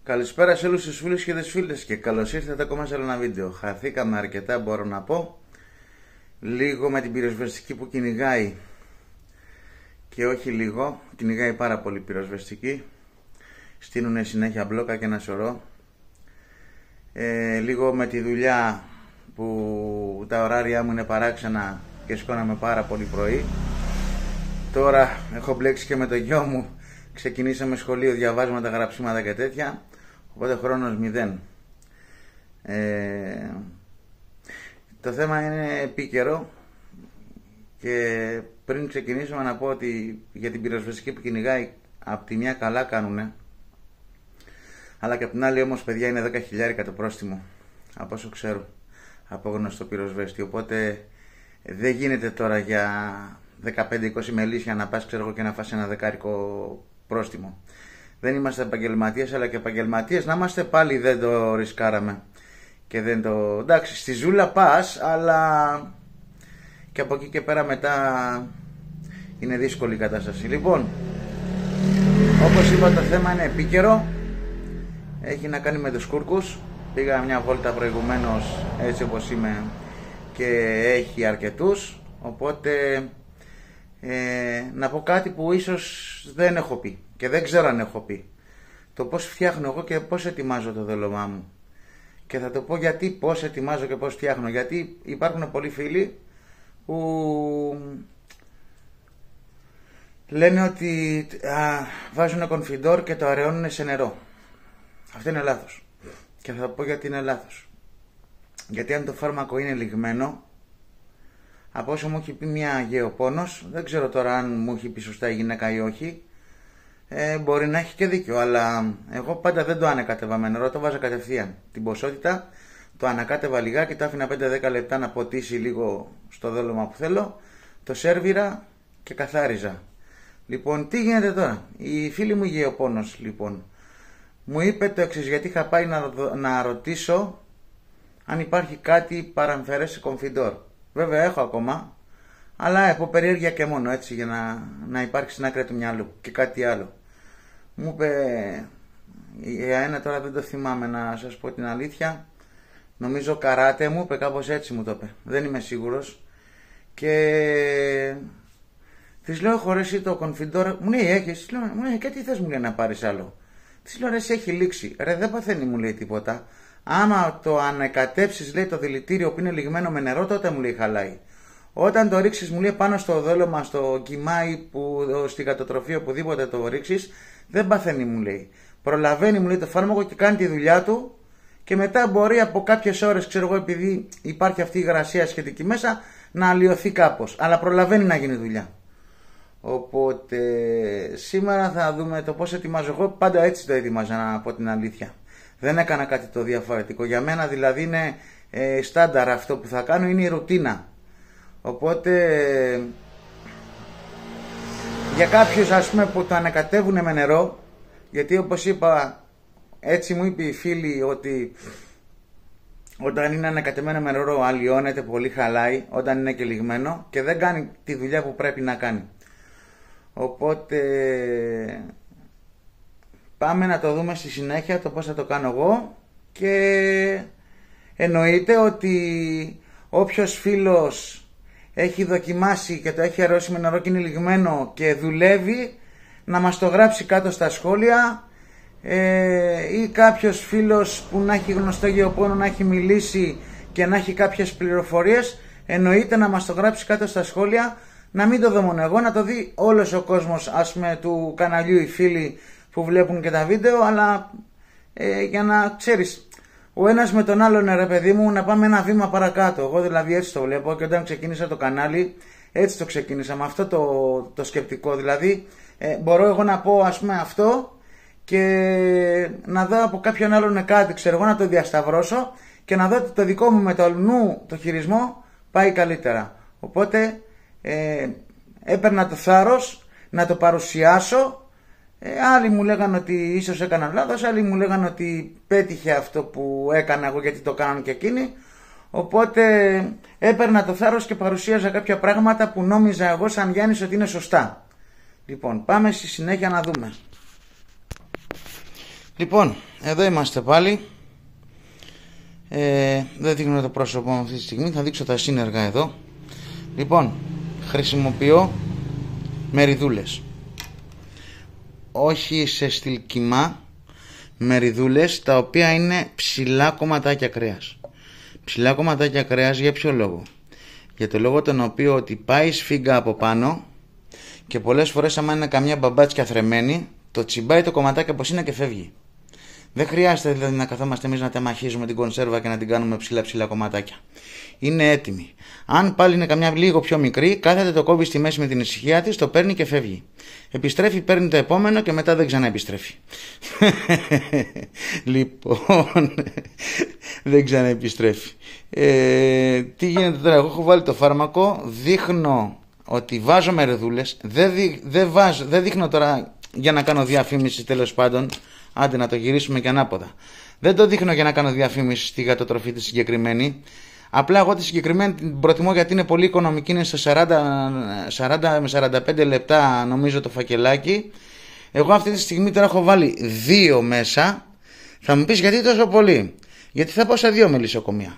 Καλησπέρα σε όλους τους φίλους και τις φίλες και καλώς ήρθατε ακόμα σε άλλο ένα βίντεο. Χαθήκαμε αρκετά, μπορώ να πω. Λίγο με την πυροσβεστική που κυνηγάει. Και όχι λίγο, κυνηγάει πάρα πολύ πυροσβεστική. Στείνουνε συνέχεια μπλόκα και ένα σωρό. Λίγο με τη δουλειά που τα ωράρια μου είναι παράξενα και σηκώναμε πάρα πολύ πρωί. Τώρα έχω μπλέξει και με το γιο μου. Ξεκινήσαμε σχολείο, διαβάσματα, γραψίματα και τέτοια. Οπότε χρόνος 0. Το θέμα είναι επίκαιρο. Και πριν ξεκινήσουμε να πω ότι για την πυροσβεστική που κυνηγάει, απ' τη μια καλά κάνουνε, αλλά και απ' την άλλη όμως, παιδιά, είναι 10.000 το πρόστιμο, από όσο ξέρω, από γνωστό πυροσβέστη. Οπότε δεν γίνεται τώρα για 15-20 μελίσια να πας, ξέρω εγώ, και να φας ένα 10 πρόστιμο. Δεν είμαστε επαγγελματίες, αλλά και επαγγελματίες να είμαστε, πάλι δεν το ρισκάραμε. Και δεν το... εντάξει, στη ζούλα πας, αλλά και από εκεί και πέρα μετά είναι δύσκολη η κατάσταση. Λοιπόν, όπως είπα, το θέμα είναι επίκαιρο. Έχει να κάνει με τους Κούρκους. Πήγα μια βόλτα προηγουμένως, έτσι όπως είμαι, και έχει αρκετούς. Οπότε να πω κάτι που ίσως δεν έχω πει και δεν ξέρω αν έχω πει. Το πώς φτιάχνω εγώ και πώς ετοιμάζω το δέλωμά μου. Και θα το πω γιατί, πώς ετοιμάζω και πώς φτιάχνω. Γιατί υπάρχουν πολλοί φίλοι που λένε ότι βάζουν κονφιντόρ και το αραιώνουν σε νερό. Αυτό είναι λάθος. Και θα πω γιατί είναι λάθος. Γιατί αν το φάρμακο είναι λιγμένο, από όσο μου έχει πει μια γεωπόνος, δεν ξέρω τώρα αν μου έχει πει σωστά η γυναίκα ή όχι, μπορεί να έχει και δίκιο, αλλά εγώ πάντα δεν το ανακάτευα με νερό, το βάζα κατευθείαν. Την ποσότητα το ανακάτευα λιγάκι, το άφηνα 5-10 λεπτά να ποτίσει λίγο στο δέλωμα που θέλω, το σέρβιρα και καθάριζα. Λοιπόν, τι γίνεται τώρα? Η φίλη μου γεωπόνος, λοιπόν, μου είπε το εξής, γιατί είχα πάει να ρωτήσω αν υπάρχει κάτι παραμφερές σε κομφιντόρ. Βέβαια έχω ακόμα, αλλά από περιέργεια και μόνο, έτσι, για να υπάρχει στην άκρη του μυαλού. Και κάτι άλλο. Μου είπε, για ένα τώρα δεν το θυμάμαι, να σας πω την αλήθεια, νομίζω καράτε, μου είπε, κάπως έτσι μου το είπε, δεν είμαι σίγουρος. Και της λέω, χωρέσει το κονφιντόρ, μου λέει, έχεις? Μου λέει, και τι θες, μου λέει, να πάρεις άλλο? Της λέω, ρε, εσύ, έχει λήξει. Ρε, δεν παθαίνει, μου λέει, τίποτα. Άμα το ανακατέψεις, λέει, το δηλητήριο που είναι λιγμένο με νερό, τότε, μου λέει, χαλάει. Όταν το ρίξεις, μου λέει, πάνω στο δέλωμα, στο κιμάι, στη γατοτροφή, οπουδήποτε το ρίξεις, δεν παθαίνει, μου λέει. Προλαβαίνει, μου λέει, το φάρμακο και κάνει τη δουλειά του, και μετά μπορεί από κάποιες ώρες, ξέρω εγώ, επειδή υπάρχει αυτή η υγρασία σχετική μέσα, να αλλοιωθεί κάπως. Αλλά προλαβαίνει να γίνει δουλειά. Οπότε σήμερα θα δούμε το πώς ετοιμάζω. Εγώ πάντα έτσι το ετοιμάζα, να πω την αλήθεια. Δεν έκανα κάτι το διαφορετικό. Για μένα δηλαδή είναι στάνταρ αυτό που θα κάνω, είναι η ρουτίνα. Οπότε για κάποιους, ας πούμε, που το ανακατεύουν με νερό, γιατί όπως είπα, έτσι μου είπε η φίλη, ότι όταν είναι ανακατεμένο με νερό αλλοιώνεται πολύ, χαλάει, όταν είναι και λιγμένο και δεν κάνει τη δουλειά που πρέπει να κάνει. Οπότε πάμε να το δούμε στη συνέχεια το πώς θα το κάνω εγώ. Και εννοείται ότι όποιος φίλος έχει δοκιμάσει και το έχει αρρώσει με νερό και είναι λιγμένο και δουλεύει, να μας το γράψει κάτω στα σχόλια, ή κάποιος φίλος που να έχει γνωστό γεωπόνο, να έχει μιλήσει και να έχει κάποιες πληροφορίες, εννοείται να μας το γράψει κάτω στα σχόλια. Να μην το δω μόνο εγώ, να το δει όλος ο κόσμος, ας πούμε, του καναλιού, οι φίλοι που βλέπουν και τα βίντεο, αλλά για να ξέρεις, ο ένας με τον άλλον, ρε παιδί μου, να πάμε ένα βήμα παρακάτω. Εγώ δηλαδή έτσι το βλέπω, και όταν ξεκίνησα το κανάλι, έτσι το ξεκίνησα, με αυτό το σκεπτικό. Δηλαδή, μπορώ εγώ να πω, ας πούμε, αυτό και να δω από κάποιον άλλον κάτι, ξέρω εγώ, να το διασταυρώσω και να δω ότι το δικό μου με το αλλού το χειρισμό πάει καλύτερα. Οπότε έπαιρνα το θάρρος να το παρουσιάσω. Άλλοι μου λέγανε ότι ίσως έκανα λάθος, άλλοι μου λέγανε ότι πέτυχε αυτό που έκανα εγώ γιατί το κάνουν και εκείνοι. Οπότε έπαιρνα το θάρρος και παρουσίαζα κάποια πράγματα που νόμιζα εγώ σαν Γιάννης ότι είναι σωστά. Λοιπόν, πάμε στη συνέχεια να δούμε. Λοιπόν, εδώ είμαστε πάλι. Δεν δείχνω το πρόσωπό μου αυτή τη στιγμή, θα δείξω τα σύνεργα εδώ. Λοιπόν, χρησιμοποιώ μεριδούλες. Όχι σε στυλ κιμά, μεριδούλες τα οποία είναι ψηλά κομματάκια κρέας. Ψηλά κομματάκια κρέας για ποιο λόγο? Για το λόγο τον οποίο ότι πάει σφίγγα από πάνω και πολλές φορές άμα είναι καμιά μπαμπάτσια θρεμένη, το τσιμπάει το κομματάκι όπως είναι και φεύγει. Δεν χρειάζεται δηλαδή να καθόμαστε εμείς να τεμαχίζουμε την κονσέρβα και να την κάνουμε ψηλά κομματάκια. Είναι έτοιμη. Αν πάλι είναι καμιά λίγο πιο μικρή, κάθεται, το κόβει στη μέση με την ησυχία της, το παίρνει και φεύγει. Επιστρέφει, παίρνει το επόμενο και μετά δεν ξαναεπιστρέφει. Λοιπόν, δεν ξαναεπιστρέφει. Τι γίνεται τώρα? Εγώ έχω βάλει το φάρμακο, δείχνω ότι βάζω μεριδούλες. Δεν δείχνω τώρα για να κάνω διαφήμιση, τέλος πάντων. Άντε να το γυρίσουμε και ανάποδα. Δεν το δείχνω για να κάνω διαφήμιση στη γατοτροφή τη συγκεκριμένη. Απλά εγώ τη συγκεκριμένη την προτιμώ γιατί είναι πολύ οικονομική. Είναι σε 40 με 45 λεπτά νομίζω το φακελάκι. Εγώ αυτή τη στιγμή τώρα έχω βάλει 2 μέσα. Θα μου πεις γιατί τόσο πολύ? Γιατί θα πάω σε 2 μελισσοκομεία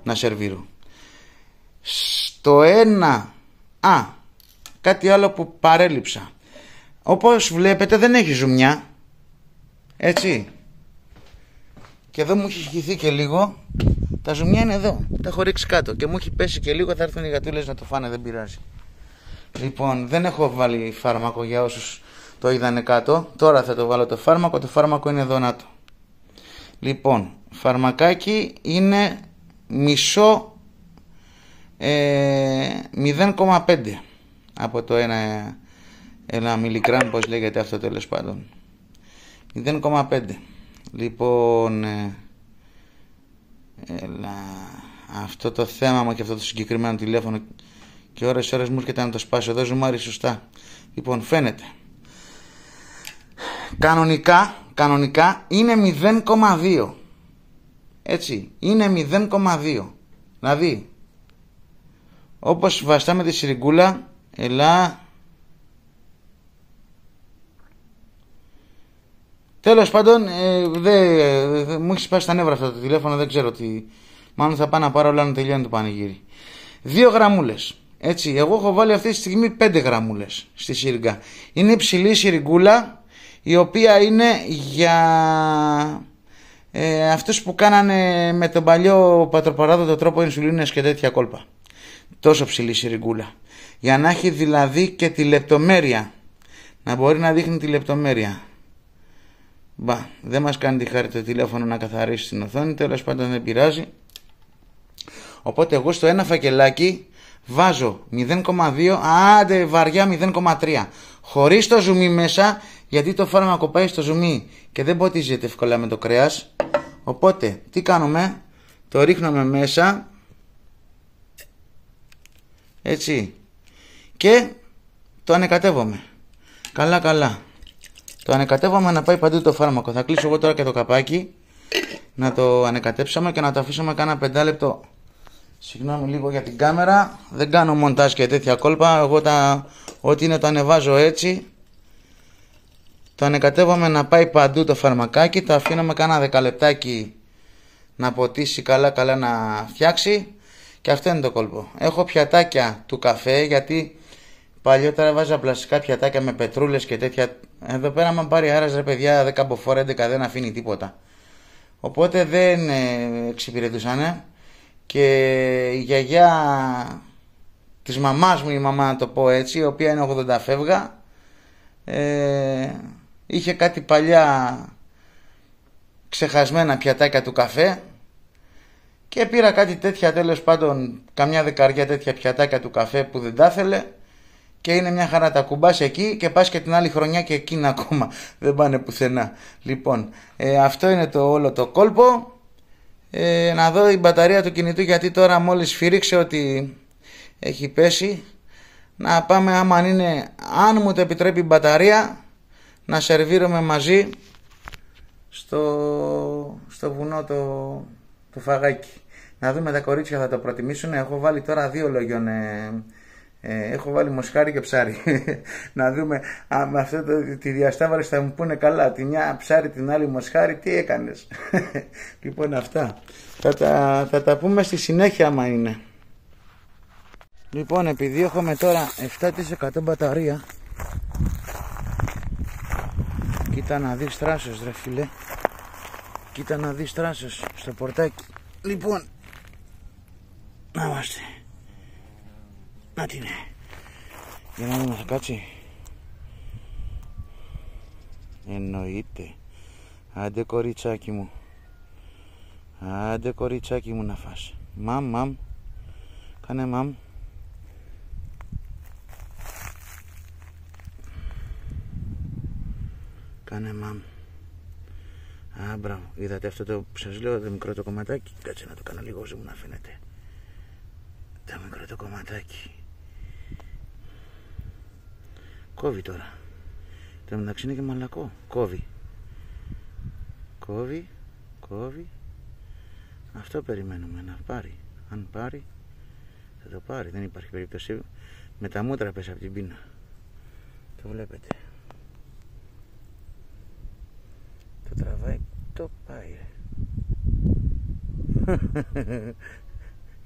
να σερβίρω. Στο ένα... κάτι άλλο που παρέλειψα. Όπως βλέπετε δεν έχει ζουμιά. Έτσι. Και εδώ μου έχει χυθεί και λίγο. Τα ζουμιά είναι εδώ. Τα έχω ρίξει κάτω. Και μου έχει πέσει και λίγο. Θα έρθουν οι γατούλες να το φάνε. Δεν πειράζει. Λοιπόν, δεν έχω βάλει φάρμακο για όσους το είδανε κάτω. Τώρα θα το βάλω το φάρμακο. Το φάρμακο είναι εδώ να το. Λοιπόν, φαρμακάκι είναι μισό 0,5 από το 1 μιλιγκράμμ, πώς λέγεται αυτό τέλος πάντων. 0,5. Λοιπόν, αυτό το θέμα μου και αυτό το συγκεκριμένο τηλέφωνο και ώρες μου έρχεται να το σπάσω. Εδώ ζουμάρει σωστά. Λοιπόν, φαίνεται. Κανονικά είναι 0,2. Έτσι, είναι 0,2. Δηλαδή, όπως βαστάμε τη σιριγκούλα, τέλος πάντων, μου έχει σπάσει τα νεύρα αυτό το τηλέφωνο, δεν ξέρω τι. Μάλλον θα πάω να πάρω όλα να τελειώνει το πανηγύρι. 2 γραμμούλες. Έτσι, εγώ έχω βάλει αυτή τη στιγμή 5 γραμμούλες στη σιριγγά. Είναι υψηλή σιριγκούλα, η οποία είναι για αυτούς που κάνανε με τον παλιό πατροπαράδοτο τρόπο ινσουλίνες και τέτοια κόλπα. Τόσο ψηλή σιριγκούλα. Για να έχει δηλαδή και τη λεπτομέρεια. Να μπορεί να δείχνει τη λεπτομέρεια. Δεν μας κάνει τη χάρη το τηλέφωνο να καθαρίσει την οθόνη. Τέλος πάντων δεν πειράζει. Οπότε εγώ στο ένα φακελάκι βάζω 0,2, άντε βαριά 0,3. Χωρίς το ζουμί μέσα, γιατί το φάρμακο πάει στο ζουμί και δεν ποτίζεται εύκολα με το κρέας. Οπότε τι κάνουμε? Το ρίχνουμε μέσα. Έτσι. Και το ανεκατεύομαι. Καλά. Το ανεκατεύομαι να πάει παντού το φάρμακο. Θα κλείσω εγώ τώρα και το καπάκι. Να το ανεκατέψαμε και να το αφήσουμε κάνα 5 λεπτό. Συγγνώμη λίγο για την κάμερα. Δεν κάνω μοντάζ και τέτοια κόλπα. Εγώ ό,τι είναι το ανεβάζω έτσι. Το ανεκατεύομαι να πάει παντού το φαρμακάκι. Το αφήνουμε κάνα 10 λεπτάκι να ποτίσει καλά να φτιάξει. Και αυτό είναι το κόλπο. Έχω πιατάκια του καφέ γιατί παλιότερα βάζα πλαστικά πιατάκια με πετρούλες και τέτοια. Εδώ πέρα άμα πάρει άρας ρε παιδιά 10 από φορά 11 δεν αφήνει τίποτα. Οπότε δεν εξυπηρετούσανε. Και η γιαγιά της μαμάς μου, η μαμά να το πω έτσι, η οποία είναι 80 φεύγα, είχε κάτι παλιά ξεχασμένα πιατάκια του καφέ και πήρα κάτι τέτοια, τέλος πάντων καμιά δεκαριά τέτοια πιατάκια του καφέ που δεν τα ήθελε και είναι μια χαρά. Τα κουμπάς εκεί και πας και την άλλη χρονιά και εκείνα ακόμα δεν πάνε πουθενά. Λοιπόν, αυτό είναι το όλο το κόλπο. Να δω η μπαταρία του κινητού, γιατί τώρα μόλις σφύριξε ότι έχει πέσει. Να πάμε αν μου το επιτρέπει η μπαταρία, να σερβίρουμε μαζί στο βουνό το φαγάκι. Να δούμε, τα κορίτσια θα το προτιμήσουν. Έχω βάλει τώρα 2 λόγιον Έχω βάλει μοσχάρι και ψάρι. Να δούμε με αυτό τη διασταύρωση θα μου πούνε καλά. Τη μια ψάρι, την άλλη μοσχάρι, τι έκανες. Λοιπόν, αυτά θα τα πούμε στη συνέχεια άμα είναι. Λοιπόν, επειδή έχουμε τώρα 7% μπαταρία, κοίτα να δεις τράσος ρε φίλε. Κοίτα να δεις τράσος στο πορτάκι. Λοιπόν, να είμαστε. Να τι είναι. Για να δούμε, θα κάτσει. Εννοείται. Άντε κοριτσάκι μου. Άντε κοριτσάκι μου να φας. Μαμ. Κάνε μαμ. Κάνε μαμ. Α, μπράβο. Είδατε αυτό το που σας λέω, το μικρό το κομματάκι. Κάτσε να το κάνω λίγο όσο μου να φαίνεται. Το μικρό το κομματάκι. Κόβει τώρα. Το μεταξύ είναι και μαλακό. Κόβει. Αυτό περιμένουμε να πάρει. Αν πάρει, θα το πάρει. Δεν υπάρχει περίπτωση. Με τα μούτρα πες από την πείνα. Το βλέπετε. Το τραβάει, το πάει.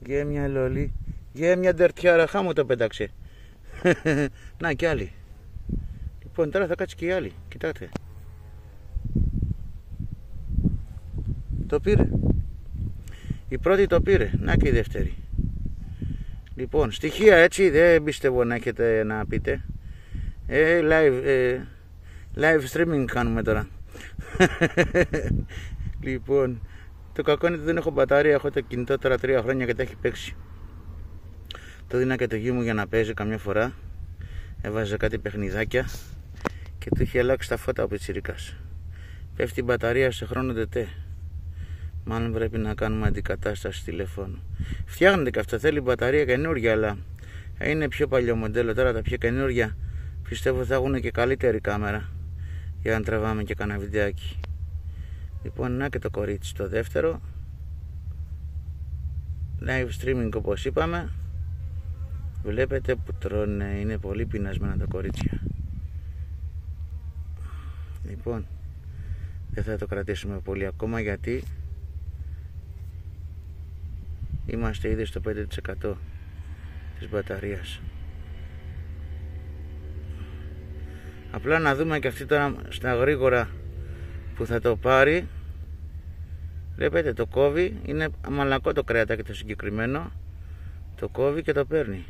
Γέμια λόλι. Γέμια ντερτιάρα, χάμω το πέταξε. Να κι άλλη. Λοιπόν, τώρα θα κάτσει και η άλλη. Κοιτάξτε. Το πήρε. Η πρώτη το πήρε. Να και η δεύτερη. Λοιπόν, στοιχεία έτσι δεν πιστεύω να έχετε να πείτε. Live streaming κάνουμε τώρα. Λοιπόν, το κακό είναι ότι δεν έχω μπατάρια. Έχω το κινητό τώρα 3 χρόνια και τα έχει παίξει. Το δίνα και το γη μου για να παίζει καμιά φορά. Έβαζε κάτι παιχνιδάκια και του είχε αλλάξει τα φώτα ο πιτσιρικάς. Πέφτει η μπαταρία σε χρόνο τετέ. Μάλλον πρέπει να κάνουμε αντικατάσταση τηλεφώνου. Φτιάχνεται και αυτό, θέλει μπαταρία καινούργια, αλλά είναι πιο παλιό μοντέλο. Τώρα τα πιο καινούργια πιστεύω θα έχουν και καλύτερη κάμερα για να τραβάμε και κανένα βιντεάκι. Λοιπόν, να και το κορίτσι το δεύτερο. Live streaming όπως είπαμε. Βλέπετε που τρώνε, είναι πολύ πεινασμένα τα κορίτσια. Λοιπόν, δεν θα το κρατήσουμε πολύ ακόμα γιατί είμαστε ήδη στο 5% της μπαταρίας. Απλά να δούμε και αυτή τώρα στα γρήγορα που θα το πάρει. Βλέπετε το κόβει, είναι μαλακό το κρεατάκι το συγκεκριμένο. Το κόβει και το παίρνει.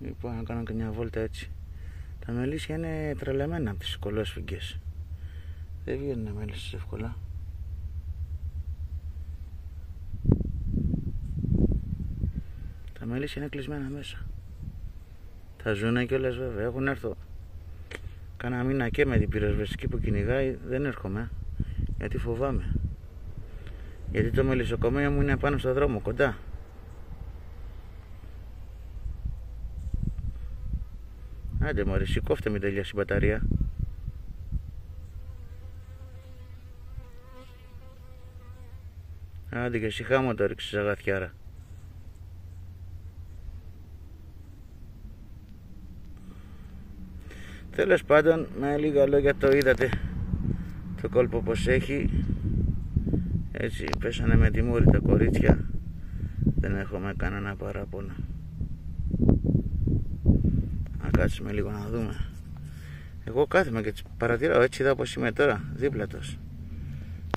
Λοιπόν, να κάνω και μια βόλτα έτσι. Τα μελίσια είναι τρελαμένα από τις κολόσφυγγες. Δεν βγαίνουν μέλισσες εύκολα. Τα μελίσια είναι κλεισμένα μέσα. Θα ζουνε κιόλας βέβαια. Έχουν έρθω κάνα μήνα και με την πυροσβεστική που κυνηγάει. Δεν έρχομαι γιατί φοβάμαι. Γιατί το μελισσοκομείο μου είναι πάνω στο δρόμο κοντά. Άντε μωρέ, σηκώφτε μην τελειώσει η μπαταρία. Άντε και σιγά μου το ρίξεις αγαθιάρα. Τέλος πάντων, με λίγα λόγια το είδατε το κόλπο πως έχει. Έτσι πέσανε με τη μούρη τα κορίτσια. Δεν έχουμε κανένα παράπονο. Να κάτσουμε λίγο να δούμε. Εγώ κάθομαι και τις παρατηράω έτσι εδώ όπως είμαι τώρα, δίπλα τους.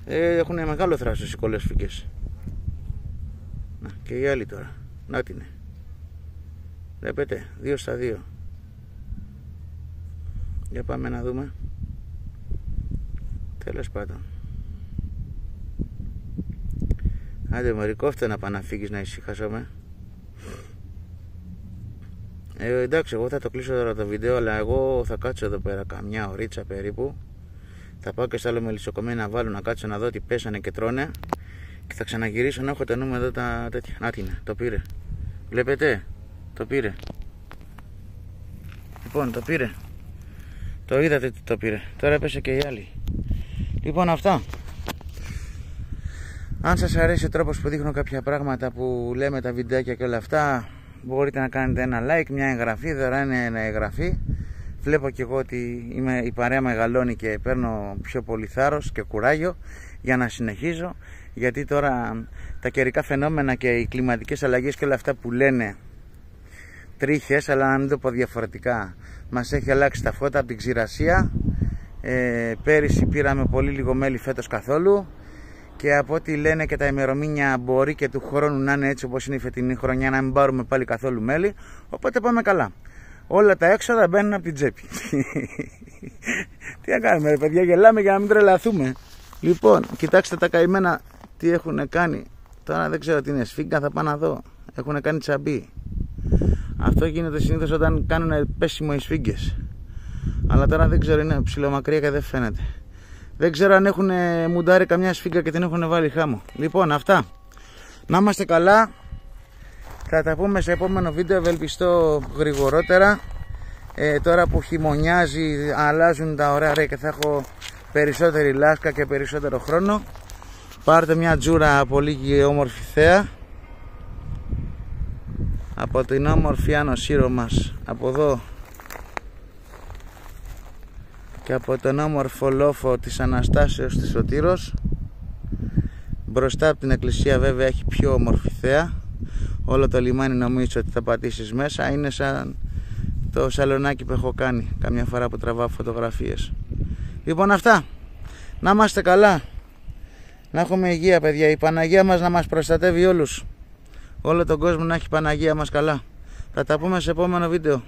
Έχουν μεγάλο θράσος οι κολόσφυγγες. Να και οι άλλοι τώρα. Να την είναι. Βλέπετε, 2 στα 2. Για πάμε να δούμε. Τέλος πάντων. Άντε μωρή, κόφτε να πάνε να φύγεις να ησυχάσουμε. Εντάξει, εγώ θα το κλείσω τώρα το βίντεο, αλλά εγώ θα κάτσω εδώ πέρα καμιά ωρίτσα περίπου. Θα πάω και στο άλλο μελισσοκομείο να βάλω να κάτσω να δω τι πέσανε και τρώνε. Και θα ξαναγυρίσω να έχω τα νούμερα εδώ τα τέτοια. Να την, το πήρε. Βλέπετε, το πήρε. Λοιπόν, το πήρε. Το είδατε τι το πήρε. Τώρα έπεσε και η άλλη. Λοιπόν, αυτά. Αν σας αρέσει ο τρόπος που δείχνω κάποια πράγματα που λέμε τα βιντεάκια και όλα αυτά, μπορείτε να κάνετε ένα like, μια εγγραφή, δωρεάν είναι εγγραφή. Βλέπω και εγώ ότι η παρέα μεγαλώνει και παίρνω πιο πολύ θάρρος και κουράγιο για να συνεχίζω, γιατί τώρα τα καιρικά φαινόμενα και οι κλιματικές αλλαγές και όλα αυτά που λένε τρίχες, αλλά να μην το πω διαφορετικά, μας έχει αλλάξει τα φώτα από την ξηρασία. Πέρυσι πήραμε πολύ λίγο μέλι, φέτος καθόλου, και από ό,τι λένε και τα ημερομήνια μπορεί και του χρόνου να είναι έτσι όπως είναι η φετινή χρονιά, να μην πάρουμε πάλι καθόλου μέλι, οπότε πάμε καλά. Όλα τα έξοδα μπαίνουν από την τσέπη. Τι να κάνουμε ρε παιδιά, γελάμε για να μην τρελαθούμε. Λοιπόν, κοιτάξτε τα καημένα τι έχουν κάνει. Τώρα δεν ξέρω τι είναι, σφίγγα, θα πάω να δω. Έχουν κάνει τσαμπί. Αυτό γίνεται συνήθως όταν κάνουν πέσιμο οι σφίγγες. Αλλά τώρα δεν ξέρω, είναι ψιλομακριά και δεν φαίνεται. Δεν ξέρω αν έχουν μουντάρει καμιά σφίγγα και την έχουν βάλει χάμω. Λοιπόν, αυτά. Να είμαστε καλά. Θα τα πούμε σε επόμενο βίντεο, ευελπιστώ γρηγορότερα. Τώρα που χειμωνιάζει, αλλάζουν τα ωραία και θα έχω περισσότερη λάσκα και περισσότερο χρόνο. Πάρτε μια τζούρα πολύ όμορφη θέα από την όμορφη Άνω Σύρο μας, από εδώ, και από τον όμορφο λόφο της Αναστάσεως της Σωτήρος. Μπροστά από την εκκλησία βέβαια έχει πιο όμορφη θέα. Όλο το λιμάνι νομίζω ότι θα πατήσεις μέσα. Είναι σαν το σαλονάκι που έχω κάνει καμιά φορά που τραβάω φωτογραφίες. Λοιπόν, αυτά. Να είμαστε καλά. Να έχουμε υγεία παιδιά. Η Παναγία μας να μας προστατεύει όλους. Όλο τον κόσμο να έχει η Παναγία μας καλά. Θα τα πούμε σε επόμενο βίντεο.